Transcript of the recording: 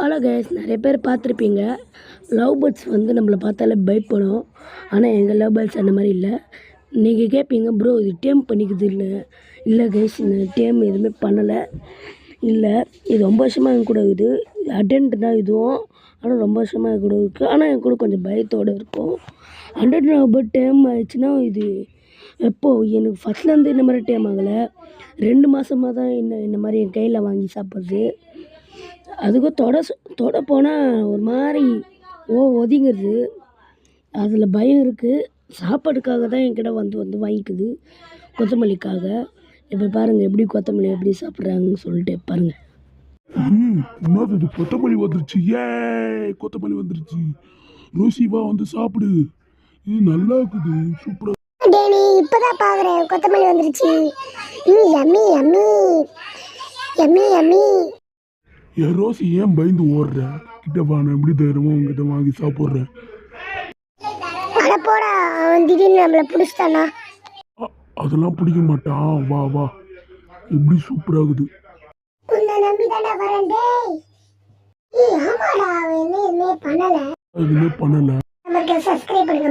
Hello guys, நிறைய பேர் பார்த்துருப்பீங்க. லவ் பேர்ட்ஸ் வந்து நம்மளை பார்த்தாலே பயப்படும். ஆனால் எங்கள் லவ் பேர்ட்ஸ் அந்த மாதிரி இல்லை. நீங்கள் கேட்பீங்க, ப்ரோ இது டேம் பண்ணிக்குது இல்லை? இல்லை கைஸ், இந்த டேம் எதுவுமே பண்ணலை. இல்லை, இது ரொம்ப வருஷமாக என் கூட இருக்குது. அடென்ட் தான் இதுவும், ஆனால் ரொம்ப வருஷமாக என் கூட இருக்குது. ஆனால் என் கூட கொஞ்சம் பயத்தோடு இருக்கும். 100 லவ் பேர்ட் டேம் ஆயிடுச்சுன்னா இது எப்போது எனக்கு ஃபஸ்ட்லேருந்து இந்த மாதிரி டேம் ஆகலை. 2 மாதமாக தான் இந்த மாதிரி என் கையில் வாங்கி சாப்பிட்றது. அதுக்கும் தொட போனால் ஒரு மாதிரி ஒதுங்கிறது. அதில் பயம் இருக்குது. சாப்பாடுக்காக தான் என்கிட்ட வந்து வாங்கிக்குது, கொத்தமல்லிக்காக. இப்போ பாருங்கள் எப்படி கொத்தமல்லி எப்படி சாப்பிட்றாங்கன்னு சொல்லிட்டு பாருங்கள். என்னது கொத்தமல்லி வந்துருச்சு? கொத்தமல்லி வந்துருச்சு. ரோசிவா வந்து சாப்பிடு, இது நல்லா இருக்குது, சூப்பரா. டேனி இப்பதான் பாக்குறேன் கொத்தமல்லி வந்துருச்சு. Yummy yummy yummy yummy. என் ரோசி ஏன் பயந்து ஓடுற? கிட்ட வா, நான் எப்படி தைரியமா உங்ககிட்ட வாங்கி சாப்பிட்றேன். அட போடா, அவன் திடீர்னு நம்மளை பிடிச்சிட்டானா? அதெல்லாம் பிடிக்க மாட்டான். வா வா, எப்படி சூப்பராகுது. உன்னை நம்பி தானே வரேன். டேய் ஆமாடா, அவன் எதுவுமே பண்ணல. எதுவுமே பண்ணல. நமக்கு சப்ஸ்கிரைப் பண்ணுங்க.